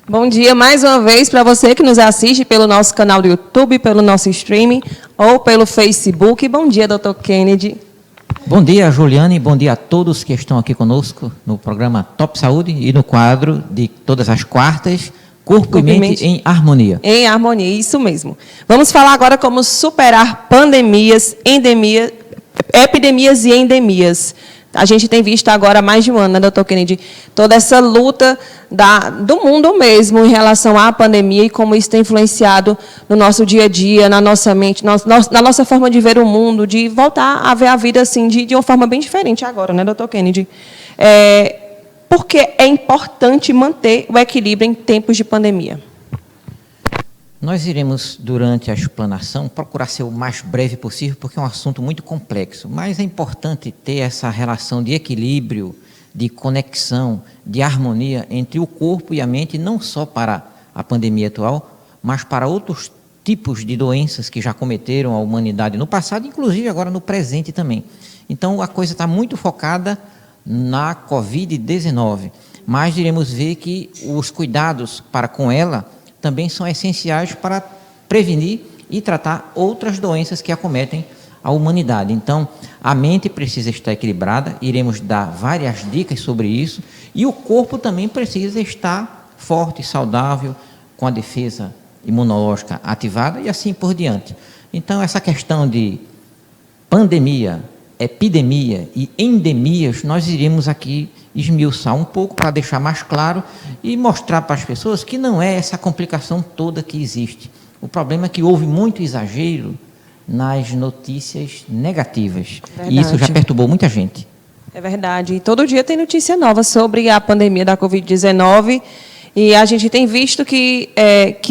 Bom dia mais uma vez para você que nos assiste pelo nosso canal do YouTube, pelo nosso streaming ou pelo Facebook. Bom dia, Dr. Kennedy. Bom dia, Juliane, bom dia a todos que estão aqui conosco no programa Top Saúde e no quadro de todas as quartas, Corpo e Mente em Harmonia. Em harmonia, isso mesmo. Vamos falar agora como superar pandemias, epidemias e endemias. A gente tem visto agora há mais de um ano, né, Dr. Kennedy, toda essa luta do mundo mesmo em relação à pandemia e como isso tem influenciado no nosso dia a dia, na nossa mente, na nossa forma de ver o mundo, de voltar a ver a vida assim, de uma forma bem diferente agora, né, Dr. Kennedy? Por que é importante manter o equilíbrio em tempos de pandemia? Nós iremos, durante a explanação, procurar ser o mais breve possível, porque é um assunto muito complexo, mas é importante ter essa relação de equilíbrio, de conexão, de harmonia entre o corpo e a mente, não só para a pandemia atual, mas para outros tipos de doenças que já cometeram a humanidade no passado, inclusive agora no presente também. Então, a coisa está muito focada na Covid-19, mas iremos ver que os cuidados para com ela também são essenciais para prevenir e tratar outras doenças que acometem a humanidade. Então, a mente precisa estar equilibrada, iremos dar várias dicas sobre isso, e o corpo também precisa estar forte, saudável, com a defesa imunológica ativada e assim por diante. Então, essa questão de pandemia, epidemia e endemias, nós iremos aqui esmiuçar um pouco para deixar mais claro e mostrar para as pessoas que não é essa complicação toda que existe. O problema é que houve muito exagero nas notícias negativas. Verdade. E isso já perturbou muita gente. É verdade. E todo dia tem notícia nova sobre a pandemia da Covid-19 e a gente tem visto que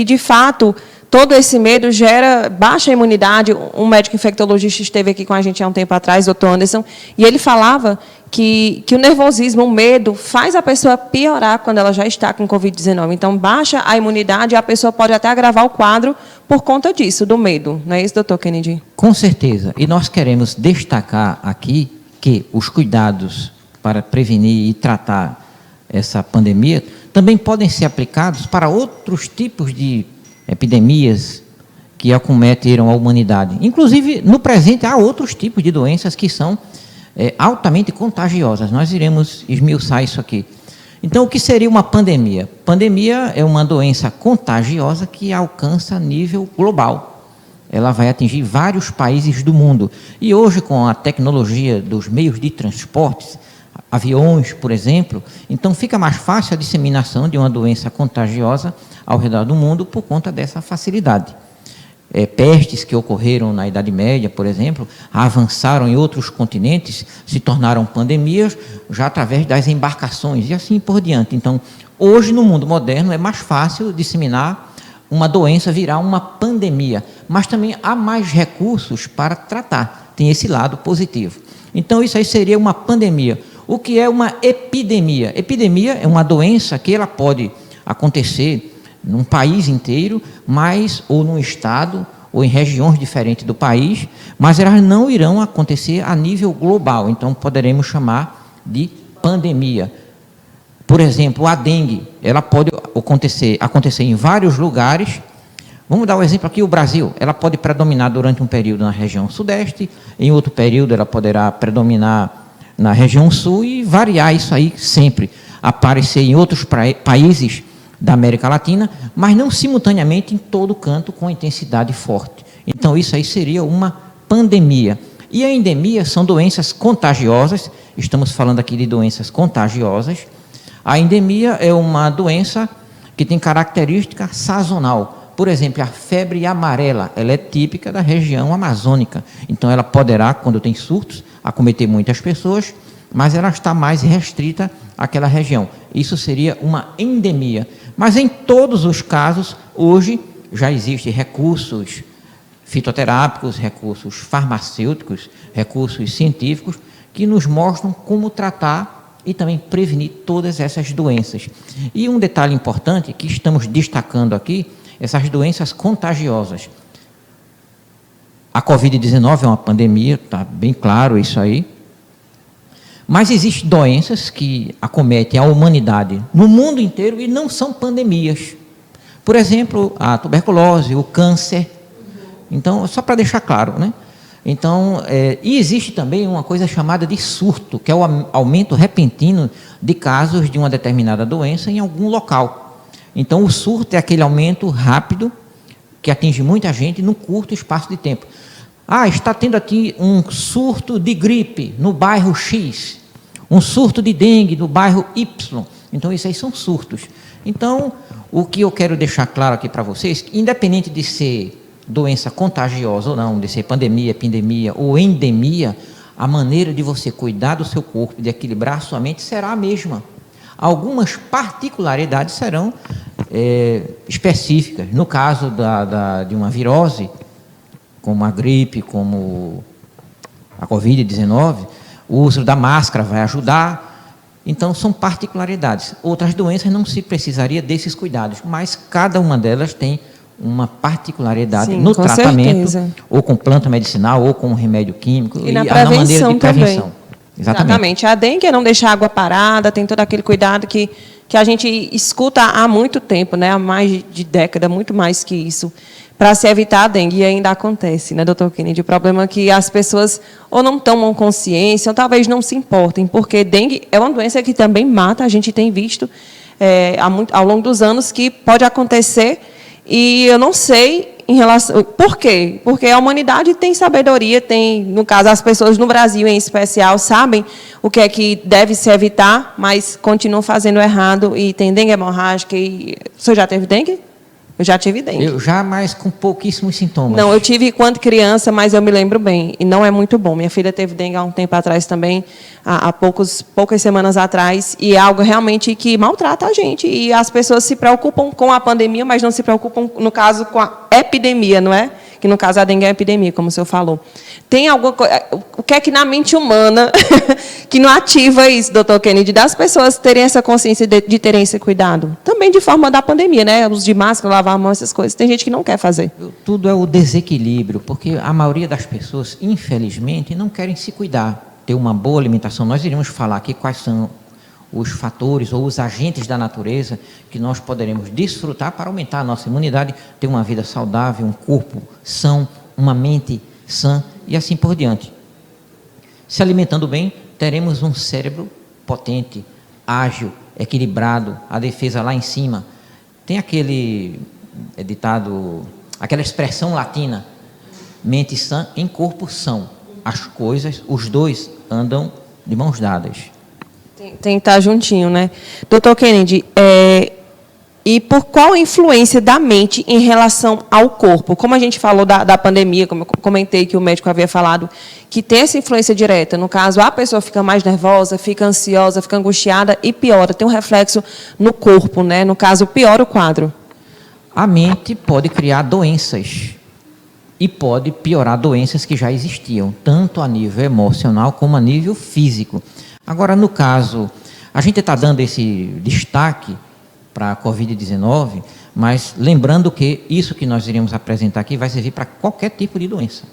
de fato, todo esse medo gera baixa imunidade. Um médico infectologista esteve aqui com a gente há um tempo atrás, Dr. Anderson, e ele falava que o nervosismo, o medo, faz a pessoa piorar quando ela já está com Covid-19. Então, baixa a imunidade e a pessoa pode até agravar o quadro por conta disso, do medo. Não é isso, Dr. Kennedy? Com certeza. E nós queremos destacar aqui que os cuidados para prevenir e tratar essa pandemia também podem ser aplicados para outros tipos de epidemias que acometeram a humanidade. Inclusive, no presente, há outros tipos de doenças que são altamente contagiosas. Nós iremos esmiuçar isso aqui. Então, o que seria uma pandemia? Pandemia é uma doença contagiosa que alcança nível global. Ela vai atingir vários países do mundo. E hoje, com a tecnologia dos meios de transportes, aviões, por exemplo, então fica mais fácil a disseminação de uma doença contagiosa ao redor do mundo por conta dessa facilidade. Pestes que ocorreram na Idade Média, por exemplo, avançaram em outros continentes, se tornaram pandemias já através das embarcações e assim por diante. Então, hoje no mundo moderno é mais fácil disseminar uma doença, virar uma pandemia, mas também há mais recursos para tratar, tem esse lado positivo. Então, isso aí seria uma pandemia. O que é uma epidemia? Epidemia é uma doença que ela pode acontecer num país inteiro, ou num estado, ou em regiões diferentes do país, mas elas não irão acontecer a nível global, então poderemos chamar de pandemia. Por exemplo, a dengue, ela pode acontecer em vários lugares. Vamos dar o exemplo aqui, o Brasil, ela pode predominar durante um período na região sudeste, em outro período ela poderá predominar na região sul e variar isso aí sempre, aparecer em outros países da América Latina, mas não simultaneamente em todo canto com intensidade forte. Então, isso aí seria uma pandemia. E a endemia são doenças contagiosas, estamos falando aqui de doenças contagiosas. A endemia é uma doença que tem característica sazonal. Por exemplo, a febre amarela, ela é típica da região amazônica. Então, ela poderá, quando tem surtos, acometer muitas pessoas, mas ela está mais restrita àquela região. Isso seria uma endemia. Mas em todos os casos, hoje, já existem recursos fitoterápicos, recursos farmacêuticos, recursos científicos, que nos mostram como tratar e também prevenir todas essas doenças. E um detalhe importante que estamos destacando aqui, essas doenças contagiosas. A Covid-19 é uma pandemia, está bem claro isso aí, Mas existem doenças que acometem a humanidade no mundo inteiro e não são pandemias. Por exemplo, a tuberculose, o câncer. Então, só para deixar claro, né? Então, e existe também uma coisa chamada de surto, que é o aumento repentino de casos de uma determinada doença em algum local. Então, o surto é aquele aumento rápido que atinge muita gente num curto espaço de tempo. Ah, está tendo aqui um surto de gripe no bairro X, um surto de dengue no bairro Y. Então, isso aí são surtos. Então, o que eu quero deixar claro aqui para vocês, independente de ser doença contagiosa ou não, de ser pandemia, epidemia ou endemia, a maneira de você cuidar do seu corpo, de equilibrar a sua mente, será a mesma. Algumas particularidades serão específicas. No caso de uma virose, como a gripe, como a Covid-19, o uso da máscara vai ajudar. Então, são particularidades. Outras doenças não se precisaria desses cuidados, mas cada uma delas tem uma particularidade. Sim, no tratamento, certeza. Ou com planta medicinal, ou com remédio químico, e na maneira de prevenção. Também. Exatamente. A dengue é não deixar a água parada, tem todo aquele cuidado que a gente escuta há muito tempo, né? Há mais de década, muito mais que isso, para se evitar a dengue. E ainda acontece, né, doutor Kennedy? O problema é que as pessoas ou não tomam consciência, ou talvez não se importem, porque dengue é uma doença que também mata, a gente tem visto ao longo dos anos que pode acontecer. E eu não sei em relação... Por quê? Porque a humanidade tem sabedoria, tem, no caso, as pessoas no Brasil, em especial, sabem o que é que deve se evitar, mas continuam fazendo errado e tem dengue hemorrágica. E... O senhor já teve dengue? Eu já tive dengue. Eu já, mas com pouquíssimos sintomas. Não, eu tive quando criança, mas eu me lembro bem. E não é muito bom. Minha filha teve dengue há um tempo atrás também, há poucas semanas atrás, e é algo realmente que maltrata a gente. E as pessoas se preocupam com a pandemia, mas não se preocupam, no caso, com a epidemia, não é? Que, no caso, a dengue é a epidemia, como o senhor falou. Tem alguma coisa... O que é que na mente humana que não ativa isso, doutor Kennedy, das pessoas terem essa consciência de terem esse cuidado? Também de forma da pandemia, né? Uso de máscara, lavar a mão, essas coisas. Tem gente que não quer fazer. Tudo é o desequilíbrio, porque a maioria das pessoas, infelizmente, não querem se cuidar, ter uma boa alimentação. Nós iremos falar aqui quais são os fatores ou os agentes da natureza que nós poderemos desfrutar para aumentar a nossa imunidade, ter uma vida saudável, um corpo são, uma mente sã e assim por diante. Se alimentando bem, teremos um cérebro potente, ágil, equilibrado, a defesa lá em cima. Tem aquele ditado, aquela expressão latina, mente sã em corpo são. As coisas, os dois andam de mãos dadas. Tem que estar juntinho, né? Doutor Kennedy, e por qual influência da mente em relação ao corpo? Como a gente falou da pandemia, como eu comentei que o médico havia falado, que tem essa influência direta. No caso, a pessoa fica mais nervosa, fica ansiosa, fica angustiada e piora. Tem um reflexo no corpo, né? No caso, piora o quadro. A mente pode criar doenças e pode piorar doenças que já existiam, tanto a nível emocional como a nível físico. Agora, no caso, a gente está dando esse destaque para a Covid-19, mas lembrando que isso que nós iremos apresentar aqui vai servir para qualquer tipo de doença,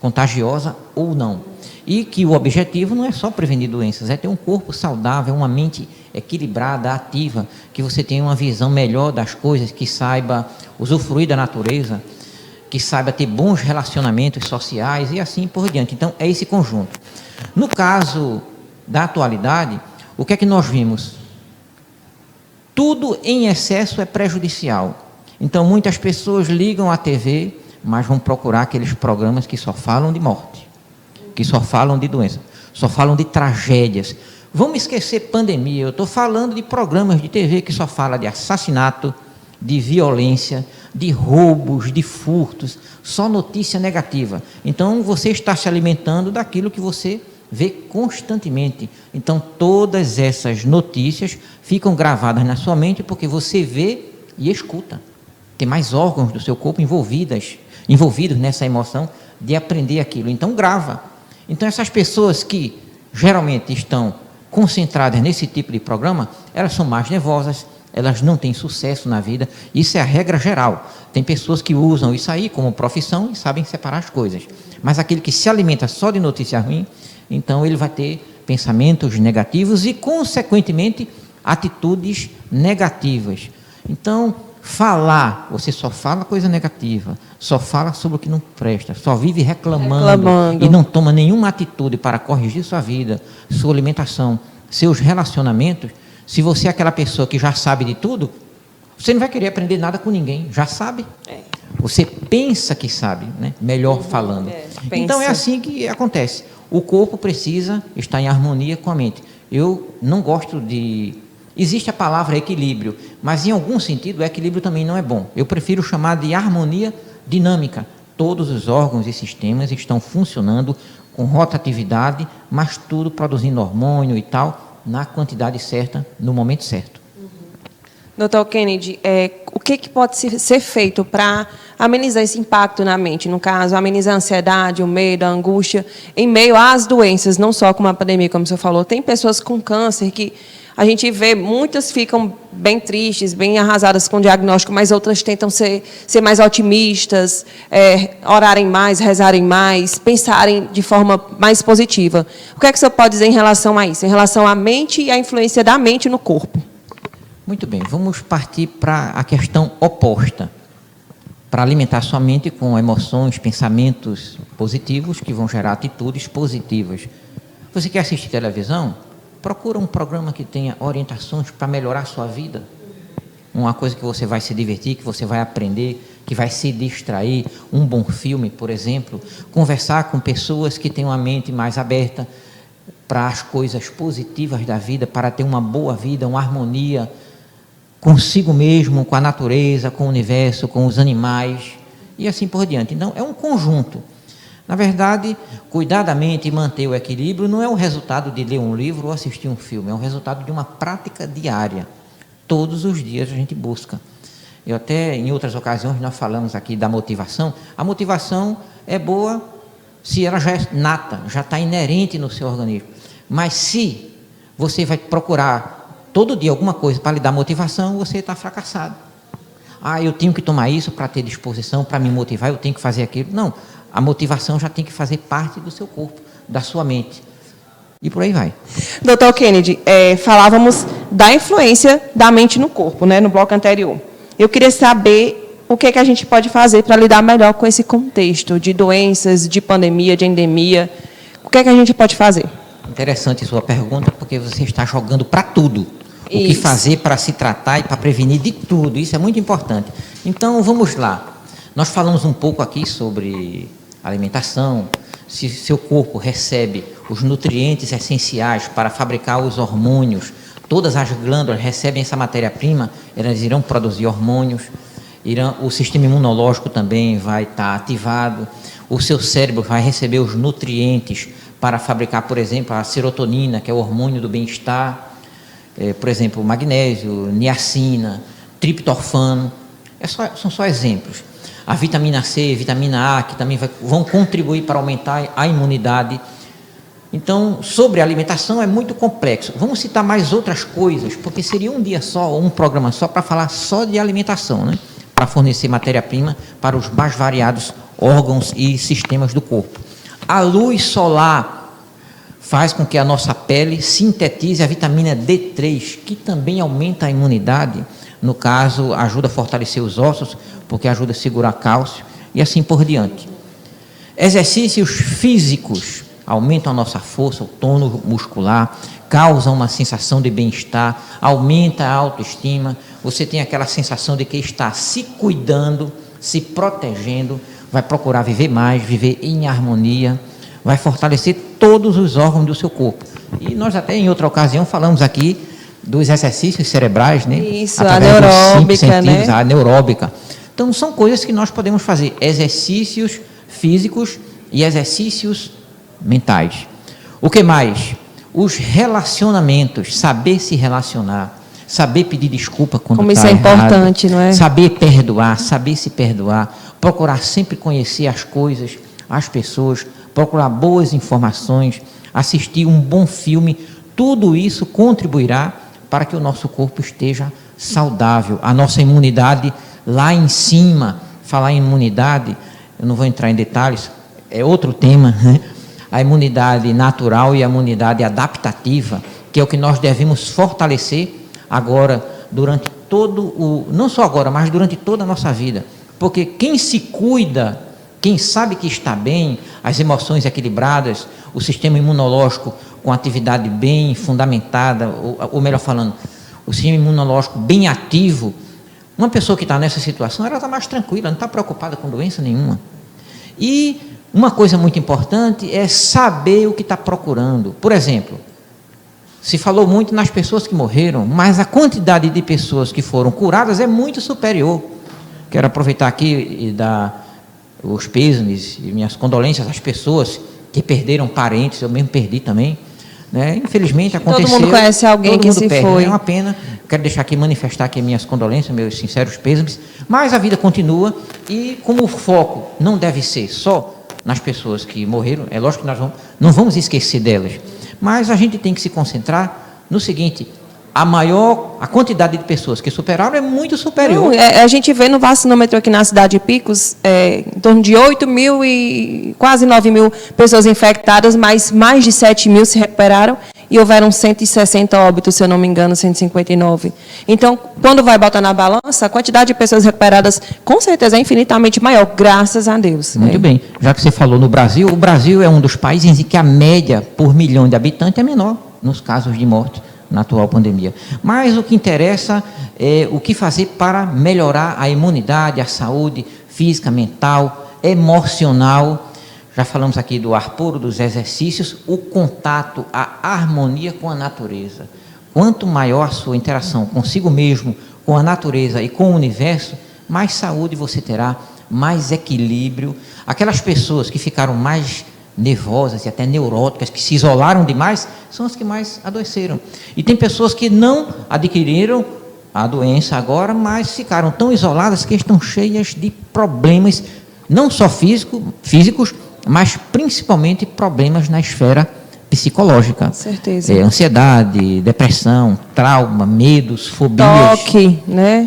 contagiosa ou não. E que o objetivo não é só prevenir doenças, é ter um corpo saudável, uma mente equilibrada, ativa, que você tenha uma visão melhor das coisas, que saiba usufruir da natureza, que saiba ter bons relacionamentos sociais e assim por diante. Então, é esse conjunto. No caso da atualidade, o que é que nós vimos? Tudo em excesso é prejudicial. Então, muitas pessoas ligam à TV, mas vão procurar aqueles programas que só falam de morte, que só falam de doença, só falam de tragédias. Vamos esquecer pandemia, eu estou falando de programas de TV que só falam de assassinato, de violência, de roubos, de furtos, só notícia negativa. Então, você está se alimentando daquilo que você vê constantemente. Então, todas essas notícias ficam gravadas na sua mente porque você vê e escuta. Tem mais órgãos do seu corpo envolvidos nessa emoção de aprender aquilo. Então, grava. Então, essas pessoas que geralmente estão concentradas nesse tipo de programa, elas são mais nervosas, elas não têm sucesso na vida. Isso é a regra geral. Tem pessoas que usam isso aí como profissão e sabem separar as coisas. Mas aquele que se alimenta só de notícia ruim, então ele vai ter pensamentos negativos e, consequentemente, atitudes negativas. Então, falar, você só fala coisa negativa, só fala sobre o que não presta, só vive reclamando. E não toma nenhuma atitude para corrigir sua vida, sua alimentação, seus relacionamentos. Se você é aquela pessoa que já sabe de tudo, você não vai querer aprender nada com ninguém, já sabe. Você pensa que sabe, né? Melhor falando. Então é assim que acontece. O corpo precisa estar em harmonia com a mente. Eu não gosto de... Existe a palavra equilíbrio, mas em algum sentido o equilíbrio também não é bom. Eu prefiro chamar de harmonia dinâmica. Todos os órgãos e sistemas estão funcionando com rotatividade, mas tudo produzindo hormônio e tal, na quantidade certa, no momento certo. Dr. Kennedy, o que pode ser feito para amenizar esse impacto na mente? No caso, amenizar a ansiedade, o medo, a angústia, em meio às doenças, não só com a pandemia, como o senhor falou. Tem pessoas com câncer que a gente vê, muitas ficam bem tristes, bem arrasadas com o diagnóstico, mas outras tentam ser mais otimistas, orarem mais, rezarem mais, pensarem de forma mais positiva. O que é que o senhor pode dizer em relação a isso, em relação à mente e à influência da mente no corpo? Muito bem, vamos partir para a questão oposta. Para alimentar sua mente com emoções, pensamentos positivos que vão gerar atitudes positivas. Você quer assistir televisão? Procura um programa que tenha orientações para melhorar sua vida. Uma coisa que você vai se divertir, que você vai aprender, que vai se distrair. Um bom filme, por exemplo. Conversar com pessoas que têm uma mente mais aberta para as coisas positivas da vida, para ter uma boa vida, uma harmonia consigo mesmo, com a natureza, com o universo, com os animais e assim por diante. Então, é um conjunto. Na verdade, cuidar da mente e manter o equilíbrio não é o resultado de ler um livro ou assistir um filme, é o resultado de uma prática diária. Todos os dias a gente busca. Eu até, em outras ocasiões, nós falamos aqui da motivação. A motivação é boa se ela já é nata, já está inerente no seu organismo. Mas se você vai procurar todo dia alguma coisa para lhe dar motivação, você está fracassado. Eu tenho que tomar isso para ter disposição, para me motivar, eu tenho que fazer aquilo. Não, a motivação já tem que fazer parte do seu corpo, da sua mente. E por aí vai. Dr. Kennedy, falávamos da influência da mente no corpo, né, no bloco anterior. Eu queria saber o que a gente pode fazer para lidar melhor com esse contexto de doenças, de pandemia, de endemia. O que a gente pode fazer? Interessante sua pergunta, porque você está jogando para tudo. O que fazer para se tratar e para prevenir de tudo. Isso é muito importante. Então, vamos lá. Nós falamos um pouco aqui sobre alimentação, se seu corpo recebe os nutrientes essenciais para fabricar os hormônios, todas as glândulas recebem essa matéria-prima, elas irão produzir hormônios, o sistema imunológico também vai estar ativado, o seu cérebro vai receber os nutrientes para fabricar, por exemplo, a serotonina, que é o hormônio do bem-estar, por exemplo, magnésio, niacina, triptofano, são só exemplos. A vitamina C, vitamina A, que também vão contribuir para aumentar a imunidade. Então, sobre a alimentação é muito complexo. Vamos citar mais outras coisas, porque seria um dia só, ou um programa só, para falar só de alimentação, né? Para fornecer matéria-prima para os mais variados órgãos e sistemas do corpo. A luz solar faz com que a nossa pele sintetize a vitamina D3, que também aumenta a imunidade. No caso, ajuda a fortalecer os ossos, porque ajuda a segurar cálcio e assim por diante. Exercícios físicos aumentam a nossa força, o tônus muscular, causam uma sensação de bem-estar, aumenta a autoestima, você tem aquela sensação de que está se cuidando, se protegendo, vai procurar viver mais, viver em harmonia, vai fortalecer todos os órgãos do seu corpo. E nós até em outra ocasião falamos aqui dos exercícios cerebrais, né? Isso, a neuróbica, né? A neuróbica. Então, são coisas que nós podemos fazer, exercícios físicos e exercícios mentais. O que mais? Os relacionamentos, saber se relacionar, saber pedir desculpa quando está errado. Como isso é importante, não é? Saber perdoar, saber se perdoar, procurar sempre conhecer as coisas, as pessoas, procurar boas informações, assistir um bom filme, tudo isso contribuirá para que o nosso corpo esteja saudável, a nossa imunidade lá em cima. Falar em imunidade, eu não vou entrar em detalhes, é outro tema, né? a imunidade natural e a imunidade adaptativa, que é o que nós devemos fortalecer agora, durante não só agora, mas durante toda a nossa vida. Porque quem se cuida, quem sabe que está bem, as emoções equilibradas, o sistema imunológico com atividade bem fundamentada, ou melhor falando, o sistema imunológico bem ativo, uma pessoa que está nessa situação, ela está mais tranquila, não está preocupada com doença nenhuma. E uma coisa muito importante é saber o que está procurando. Por exemplo, se falou muito nas pessoas que morreram, mas a quantidade de pessoas que foram curadas é muito superior. Quero aproveitar aqui e dar os pêsames e minhas condolências às pessoas que perderam parentes, eu mesmo perdi também, né? Infelizmente aconteceu. Todo mundo conhece alguém que se foi. É uma pena. Quero deixar aqui, manifestar aqui minhas condolências, meus sinceros pêsames, mas a vida continua e como o foco não deve ser só nas pessoas que morreram, é lógico que nós não vamos esquecer delas, mas a gente tem que se concentrar no seguinte: a quantidade de pessoas que superaram é muito superior. A gente vê no vacinômetro aqui na cidade de Picos, em torno de 8 mil e quase 9 mil pessoas infectadas, mas mais de 7 mil se recuperaram e houveram 160 óbitos, se eu não me engano, 159. Então, quando vai botar na balança, a quantidade de pessoas recuperadas, com certeza, é infinitamente maior, graças a Deus. Muito bem. Já que você falou no Brasil, o Brasil é um dos países em que a média por milhão de habitantes é menor nos casos de morte na atual pandemia. Mas o que interessa é o que fazer para melhorar a imunidade, a saúde física, mental, emocional. Já falamos aqui do ar puro, dos exercícios, o contato, a harmonia com a natureza. Quanto maior a sua interação consigo mesmo, com a natureza e com o universo, mais saúde você terá, mais equilíbrio. Aquelas pessoas que ficaram mais nervosas e até neuróticas, que se isolaram demais, são as que mais adoeceram. E tem pessoas que não adquiriram a doença agora, mas ficaram tão isoladas que estão cheias de problemas, não só físicos, mas principalmente problemas na esfera psicológica. Com certeza. Ansiedade, depressão, trauma, medos, fobias.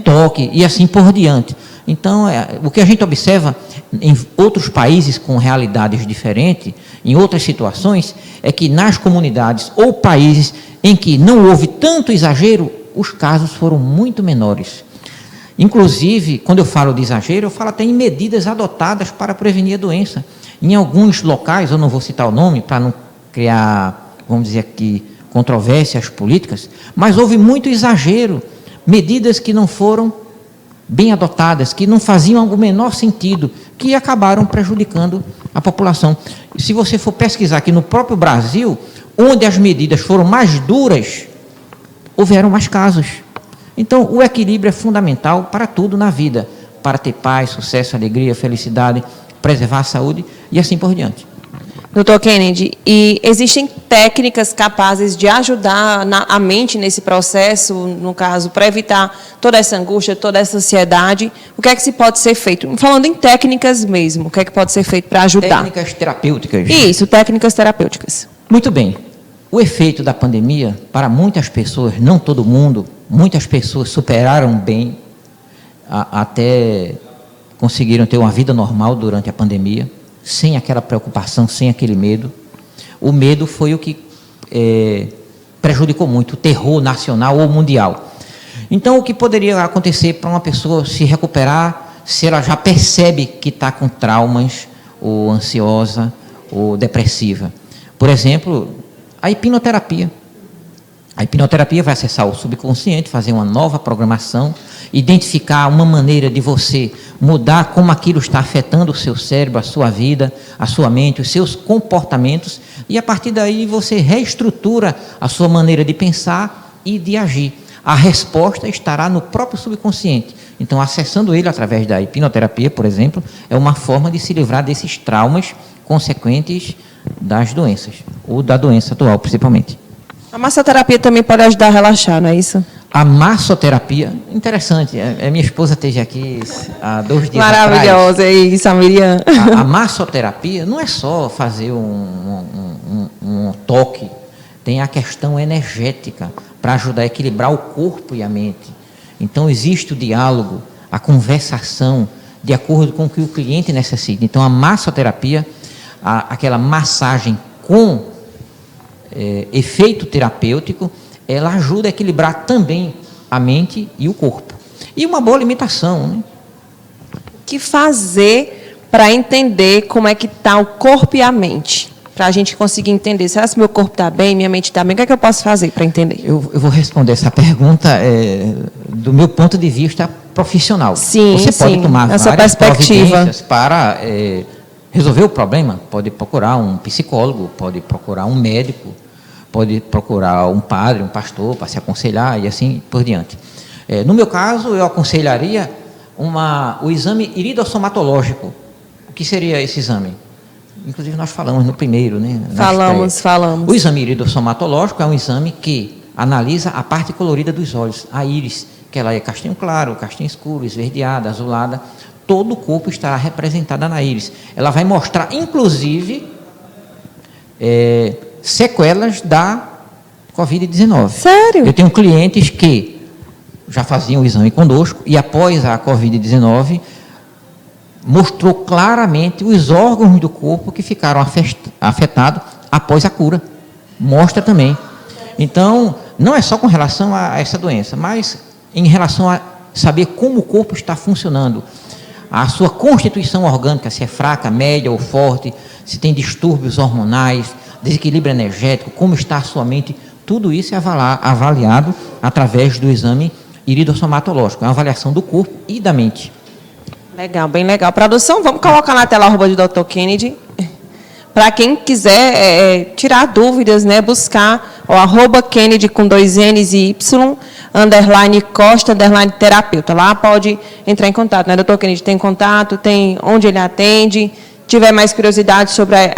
Toque, e assim por diante. Então, o que a gente observa em outros países com realidades diferentes, em outras situações, é que nas comunidades ou países em que não houve tanto exagero, os casos foram muito menores. Inclusive, quando eu falo de exagero, eu falo até em medidas adotadas para prevenir a doença. Em alguns locais, eu não vou citar o nome para não criar, vamos dizer aqui, controvérsias políticas, mas houve muito exagero, medidas que não foram bem adotadas, que não faziam o menor sentido, que acabaram prejudicando a população. E se você for pesquisar aqui no próprio Brasil, onde as medidas foram mais duras, houveram mais casos. Então, o equilíbrio é fundamental para tudo na vida, para ter paz, sucesso, alegria, felicidade, preservar a saúde e assim por diante. Dr. Kennedy, e existem técnicas capazes de ajudar a mente nesse processo, no caso, para evitar toda essa angústia, toda essa ansiedade? O que é que se pode ser feito? Falando em técnicas mesmo, o que é que pode ser feito para ajudar? Técnicas terapêuticas. Isso, técnicas terapêuticas. Muito bem. O efeito da pandemia, para muitas pessoas, não todo mundo, muitas pessoas superaram bem, até conseguiram ter uma vida normal durante a pandemia, sem aquela preocupação, sem aquele medo. O medo foi o que prejudicou muito, o terror nacional ou mundial. Então, o que poderia acontecer para uma pessoa se recuperar, se ela já percebe que está com traumas, ou ansiosa, ou depressiva? Por exemplo, a hipnoterapia. A hipnoterapia vai acessar o subconsciente, fazer uma nova programação, identificar uma maneira de você mudar como aquilo está afetando o seu cérebro, a sua vida, a sua mente, os seus comportamentos, e a partir daí você reestrutura a sua maneira de pensar e de agir. A resposta estará no próprio subconsciente. Então, acessando ele através da hipnoterapia, por exemplo, é uma forma de se livrar desses traumas consequentes das doenças, ou da doença atual, principalmente. A massoterapia também pode ajudar a relaxar, não é isso? A massoterapia, interessante, a minha esposa esteve aqui há 2 dias atrás. Maravilhosa, é isso, a Miriam. A massoterapia não é só fazer um toque, tem a questão energética para ajudar a equilibrar o corpo e a mente. Então, existe o diálogo, a conversação, de acordo com o que o cliente necessita. Então, a massoterapia, aquela massagem com efeito terapêutico, ela ajuda a equilibrar também a mente e o corpo. E uma boa alimentação, né? O que fazer para entender como é que está o corpo e a mente? Para a gente conseguir entender, será que meu corpo está bem, minha mente está bem? O que é que eu posso fazer para entender? Eu vou responder essa pergunta do meu ponto de vista profissional. Sim, você pode tomar essa várias perspectiva providências para resolver o problema. Pode procurar um psicólogo, pode procurar um médico, pode procurar um padre, um pastor para se aconselhar e assim por diante. No meu caso, eu aconselharia o exame iridossomatológico. O que seria esse exame? Inclusive, nós falamos no primeiro, né? Falamos. O exame iridossomatológico é um exame que analisa a parte colorida dos olhos, a íris, que ela é castanho claro, castanho escuro, esverdeada, azulada. Todo o corpo estará representado na íris. Ela vai mostrar, inclusive, sequelas da Covid-19. Sério? Eu tenho clientes que já faziam o exame conosco e após a Covid-19 mostrou claramente os órgãos do corpo que ficaram afetados após a cura. Mostra também. Então, não é só com relação a essa doença, mas em relação a saber como o corpo está funcionando. A sua constituição orgânica, se é fraca, média ou forte, se tem distúrbios hormonais, desequilíbrio energético, como está a sua mente, tudo isso é avaliado através do exame iridossomatológico. É uma avaliação do corpo e da mente. Legal, bem legal. Produção, vamos colocar na tela @ de Dr. Kennedy. Para quem quiser tirar dúvidas, né, buscar o @Kennedy com 2 N's e Y, _Costa, _terapeuta. Lá pode entrar em contato, né, Dr. Kennedy? Tem contato, tem onde ele atende. Tiver mais curiosidade sobre a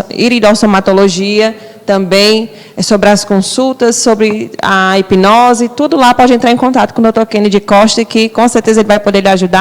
iridossomatologia, também sobre as consultas, sobre a hipnose, tudo lá pode entrar em contato com o Dr. Kennedy Costa, que com certeza ele vai poder lhe ajudar.